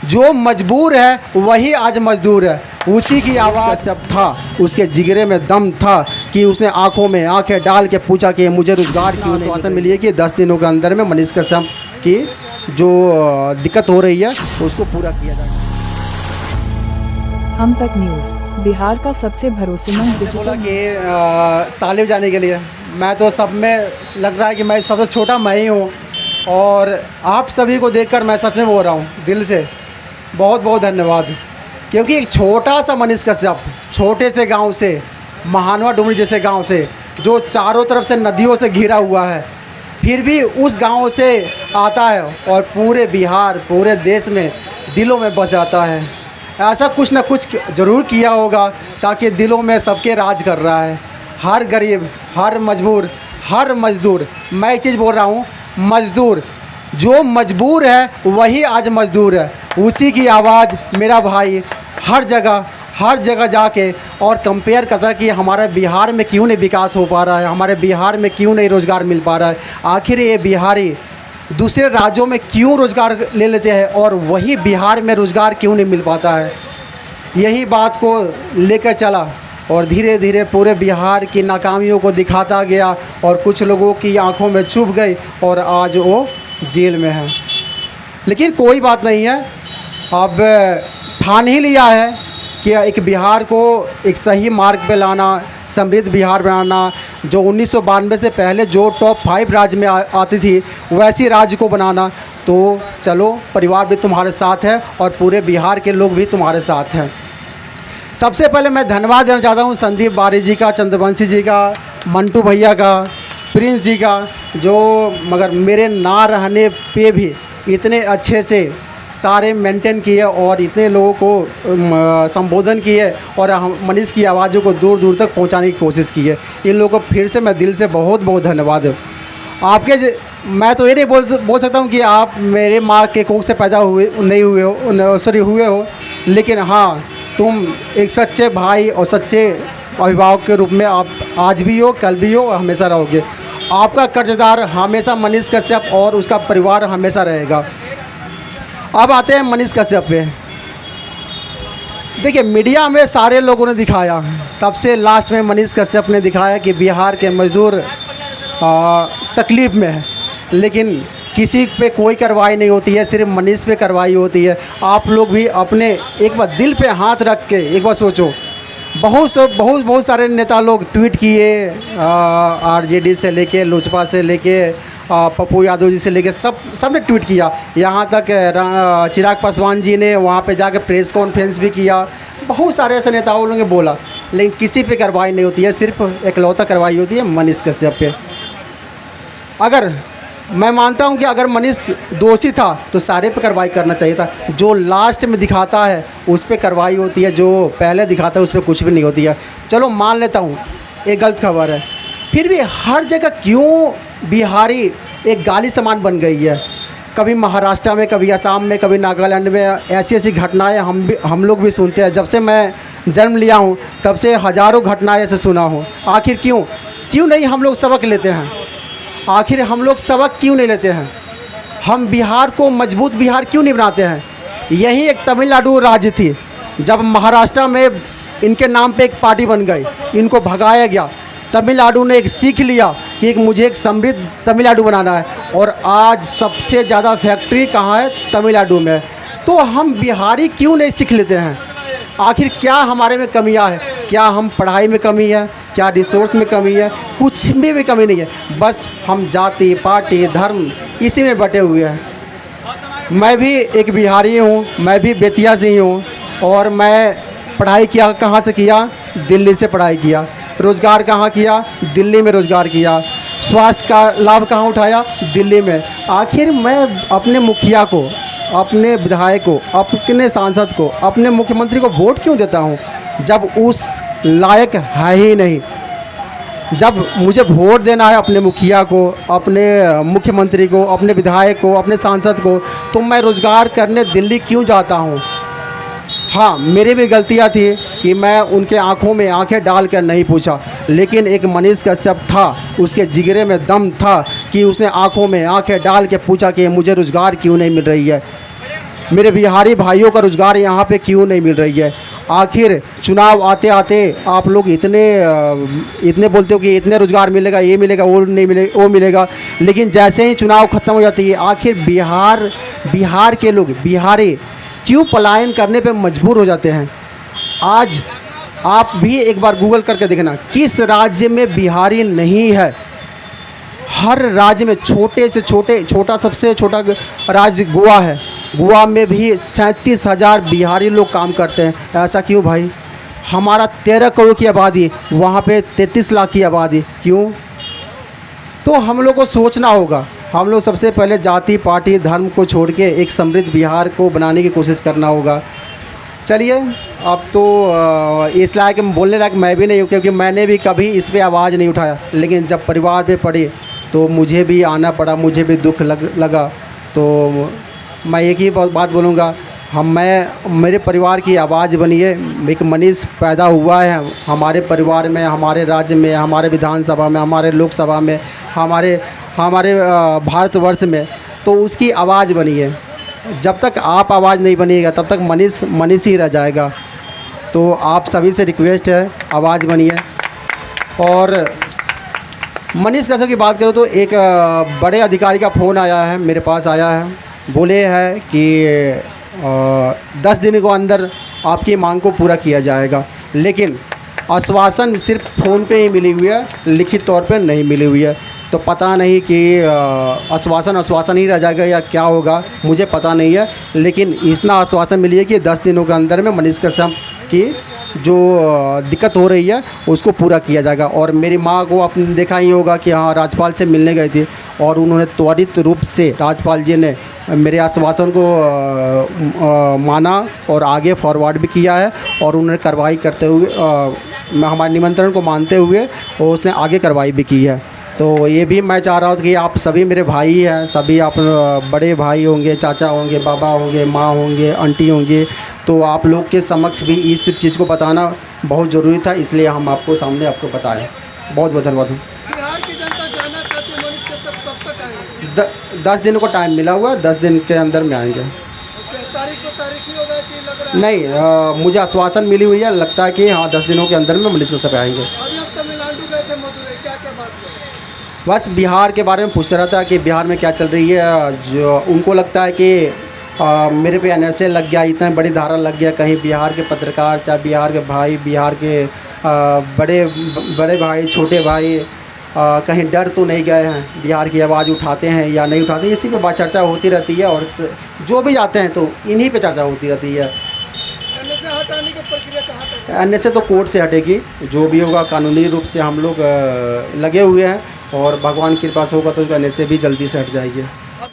जो मजबूर है वही आज मजदूर है। उसी की आवाज़ सब था, उसके जिगरे में दम था कि उसने आंखों में आंखें डाल के पूछा कि मुझे रोज़गार की आश्वासन मिली है कि 10 दिनों के अंदर में मनीष कश्यप की जो दिक्कत हो रही है उसको पूरा किया जाए। हम तक न्यूज़, बिहार का सबसे भरोसेमंद डिजिटल तालिब जाने के लिए मैं तो सब में लग रहा है कि मैं सबसे छोटा मैं ही हूँ, और आप सभी को देखकर मैं सच में बोल रहा हूँ दिल से बहुत बहुत धन्यवाद। क्योंकि एक छोटा सा मनीष कश्यप छोटे से गांव से, महानवा डुमरी जैसे गांव से, जो चारों तरफ से नदियों से घिरा हुआ है, फिर भी उस गांव से आता है और पूरे बिहार पूरे देश में दिलों में बस जाता है। ऐसा कुछ ना कुछ ज़रूर किया होगा ताकि दिलों में सबके राज कर रहा है। हर गरीब, हर मजबूर, हर मज़दूर, मैं एक चीज़ बोल रहा हूँ, मज़दूर जो मजबूर है वही आज मज़दूर है। उसी की आवाज़ मेरा भाई हर जगह जाके और कंपेयर करता है कि हमारे बिहार में क्यों नहीं विकास हो पा रहा है, हमारे बिहार में क्यों नहीं रोज़गार मिल पा रहा है, आखिर ये बिहारी दूसरे राज्यों में क्यों रोज़गार ले लेते हैं और वही बिहार में रोज़गार क्यों नहीं मिल पाता है। यही बात को लेकर चला और धीरे धीरे पूरे बिहार की नाकामियों को दिखाता गया और कुछ लोगों की आंखों में छुप गई और आज वो जेल में है। लेकिन कोई बात नहीं है, अब ठान ही लिया है कि एक बिहार को एक सही मार्ग पे लाना, समृद्ध बिहार बनाना, जो 1992 से पहले जो टॉप 5 राज्य में आती थी वैसी राज्य को बनाना। तो चलो, परिवार भी तुम्हारे साथ है और पूरे बिहार के लोग भी तुम्हारे साथ हैं। सबसे पहले मैं धन्यवाद देना चाहता हूँ संदीप बारी जी का, चंद्रवंशी जी का, मंटू भैया का, प्रिंस जी का, जो मगर मेरे ना रहने पे भी इतने अच्छे से सारे मेंटेन किए और इतने लोगों को संबोधन किए और मनीष की आवाज़ों को दूर दूर तक पहुंचाने की कोशिश की है। इन लोगों को फिर से मैं दिल से बहुत बहुत धन्यवाद आपके। मैं तो ये नहीं बोल सकता हूँ कि आप मेरे माँ के कोख से पैदा हुए हो, लेकिन हाँ, तुम एक सच्चे भाई और सच्चे अभिभावक के रूप में आप आज भी हो, कल भी हो और हमेशा रहोगे। आपका कर्जदार हमेशा मनीष कश्यप और उसका परिवार हमेशा रहेगा। अब आते हैं मनीष कश्यप पे। देखिए, मीडिया में सारे लोगों ने दिखाया, सबसे लास्ट में मनीष कश्यप ने दिखाया कि बिहार के मजदूर तकलीफ़ में है, लेकिन किसी पे कोई कार्रवाई नहीं होती है, सिर्फ मनीष पे कार्रवाई होती है। आप लोग भी अपने एक बार दिल पे हाथ रख के एक बार सोचो। बहुत सारे नेता लोग ट्वीट किए, आरजेडी से लेके, लोजपा से लेके, पप्पू यादव जी से लेके सब ने ट्वीट किया। यहाँ तक चिराग पासवान जी ने वहाँ पे जाकर प्रेस कॉन्फ्रेंस भी किया। बहुत सारे ऐसे नेताओं ने बोला, लेकिन किसी पे कार्रवाई नहीं होती है, सिर्फ एकलौता कार्रवाई होती है मनीष कश्यप पे। अगर मैं मानता हूँ कि अगर मनीष दोषी था तो सारे पे कार्रवाई करना चाहिए था। जो लास्ट में दिखाता है उस पर कार्रवाई होती है, जो पहले दिखाता है उस पर कुछ भी नहीं होती है। चलो मान लेता हूँ एक गलत खबर है, फिर भी हर जगह क्यों बिहारी एक गाली सामान बन गई है। कभी महाराष्ट्र में, कभी असम में, कभी नागालैंड में ऐसी घटनाएं हम लोग भी सुनते हैं। जब से मैं जन्म लिया हूँ तब से हज़ारों घटनाएं ऐसे सुना हूँ। आखिर क्यों नहीं हम लोग सबक लेते हैं? आखिर हम लोग सबक क्यों नहीं लेते हैं? हम बिहार को मजबूत बिहार क्यों नहीं बनाते हैं? यही एक तमिलनाडु राज्य थी, जब महाराष्ट्र में इनके नाम पे एक पार्टी बन गई, इनको भगाया गया। तमिलनाडु ने एक सीख लिया कि मुझे एक समृद्ध तमिलनाडु बनाना है, और आज सबसे ज़्यादा फैक्ट्री कहाँ है? तमिलनाडु में। तो हम बिहारी क्यों नहीं सीख लेते हैं? आखिर क्या हमारे में कमियां है? क्या हम पढ़ाई में कमी है? क्या रिसोर्स में कमी है? कुछ भी कमी नहीं है, बस हम जाति, पार्टी, धर्म इसी में बटे हुए हैं। मैं भी एक बिहारी हूँ, मैं भी बेतिया से ही हूँ, और मैं पढ़ाई किया कहाँ से किया? दिल्ली से पढ़ाई किया। रोज़गार कहाँ किया? दिल्ली में रोज़गार किया। स्वास्थ्य का लाभ कहाँ उठाया? दिल्ली में। आखिर मैं अपने मुखिया को, अपने विधायक को, अपने सांसद को, अपने मुख्यमंत्री को वोट क्यों देता हूँ जब उस लायक है ही नहीं? जब मुझे वोट देना है अपने मुखिया को, अपने मुख्यमंत्री को, अपने विधायक को, अपने सांसद को, तो मैं रोज़गार करने दिल्ली क्यों जाता हूँ? हाँ, मेरी भी गलतियाँ थी कि मैं उनके आंखों में आंखें डाल कर नहीं पूछा, लेकिन एक मनीष कश्यप था, उसके जिगरे में दम था कि उसने आंखों में आंखें डाल के पूछा कि मुझे रोज़गार क्यों नहीं मिल रही है। मेरे बिहारी भाइयों का रोज़गार यहाँ पे क्यों नहीं मिल रही है? आखिर चुनाव आते आते आप लोग इतने बोलते हो कि इतने रोज़गार मिलेगा, ये मिलेगा, वो नहीं मिलेगा, वो मिलेगा, लेकिन जैसे ही चुनाव ख़त्म हो जाती है आखिर बिहार के लोग, बिहारी क्यों पलायन करने पे मजबूर हो जाते हैं? आज आप भी एक बार गूगल करके देखना, किस राज्य में बिहारी नहीं है? हर राज्य में छोटा सबसे छोटा राज्य गोवा है। गोवा में भी 37,000 बिहारी लोग काम करते हैं। ऐसा क्यों भाई? हमारा 13 करोड़ की आबादी, वहाँ पे 33 लाख की आबादी, क्यों? तो हम लोग को सोचना होगा। हम लोग सबसे पहले जाति पार्टी धर्म को छोड़ के एक समृद्ध बिहार को बनाने की कोशिश करना होगा। चलिए, अब तो इस लायक बोलने लायक मैं भी नहीं हूँ, क्योंकि मैंने भी कभी इस पे आवाज़ नहीं उठाया, लेकिन जब परिवार पे पड़ी तो मुझे भी आना पड़ा, मुझे भी दुख लगा। तो मैं एक ही बात बोलूँगा, मेरे परिवार की आवाज़ बनिए। एक मनीष पैदा हुआ है हमारे परिवार में, हमारे राज्य में, हमारे विधानसभा में, हमारे लोकसभा में, हमारे भारतवर्ष में, तो उसकी आवाज़ बनिए। जब तक आप आवाज़ नहीं बनिएगा तब तक मनीष ही रह जाएगा। तो आप सभी से रिक्वेस्ट है, आवाज़ बनिए। और मनीष कश्यप की बात करूँ तो एक बड़े अधिकारी का फ़ोन आया है, मेरे पास आया है, बोले हैं कि 10 दिन को अंदर आपकी मांग को पूरा किया जाएगा, लेकिन आश्वासन सिर्फ फ़ोन पे ही मिली हुई है, लिखित तौर पे नहीं मिली हुई है। तो पता नहीं कि आश्वासन ही रह जाएगा या क्या होगा, मुझे पता नहीं है, लेकिन इतना आश्वासन मिली है कि 10 दिनों के अंदर में मनीष कश्यप की जो दिक्कत हो रही है उसको पूरा किया जाएगा। और मेरी माँ को आपने देखा ही होगा कि हाँ, राज्यपाल से मिलने गए थे और उन्होंने त्वरित रूप से, राज्यपाल जी ने मेरे आश्वासन को माना और आगे फॉरवर्ड भी किया है, और उन्होंने कार्रवाई करते हुए हमारे निमंत्रण को मानते हुए और उसने आगे कार्रवाई भी की है। तो ये भी मैं चाह रहा हूँ कि आप सभी मेरे भाई हैं, सभी आप बड़े भाई होंगे, चाचा होंगे, बाबा होंगे, माँ होंगे, आंटी होंगे, तो आप लोग के समक्ष भी इस चीज़ को बताना बहुत ज़रूरी था, इसलिए हम आपको सामने आपको बताएं। बहुत बहुत धन्यवाद। बिहार की जनता जानना चाहती है मनीष कश्यप कब तक आएंगे? 10 दिन को टाइम मिला हुआ है, 10 दिन के अंदर में आएंगे। तारीख ही होगा कि लग रहा है? नहीं, मुझे आश्वासन मिली हुई है, लगता है कि हाँ 10 दिनों के अंदर में मनीष कश्यप आएंगे। अभी आप तमिलनाडु गए थे, मदुरई, क्या क्या बात हुई? बस बिहार के बारे में पूछता रहता है कि बिहार में क्या चल रही है। जो उनको लगता है कि मेरे पे NSA लग गया, इतनी बड़ी धारा लग गया, कहीं बिहार के पत्रकार, चाहे बिहार के भाई, बिहार के बड़े भाई, छोटे भाई कहीं डर तो नहीं गए हैं, बिहार की आवाज़ उठाते हैं या नहीं उठाते, इसी पे बात चर्चा होती रहती है। और जो भी जाते हैं तो इन्हीं पे चर्चा होती रहती है। NSA हटाने की प्रक्रिया कहाँ तक है? NSA तो कोर्ट से हटेगी, जो भी होगा कानूनी रूप से हम लोग लगे हुए हैं, और भगवान की कृपा से होगा तो NSA भी जल्दी से हट जाएगी।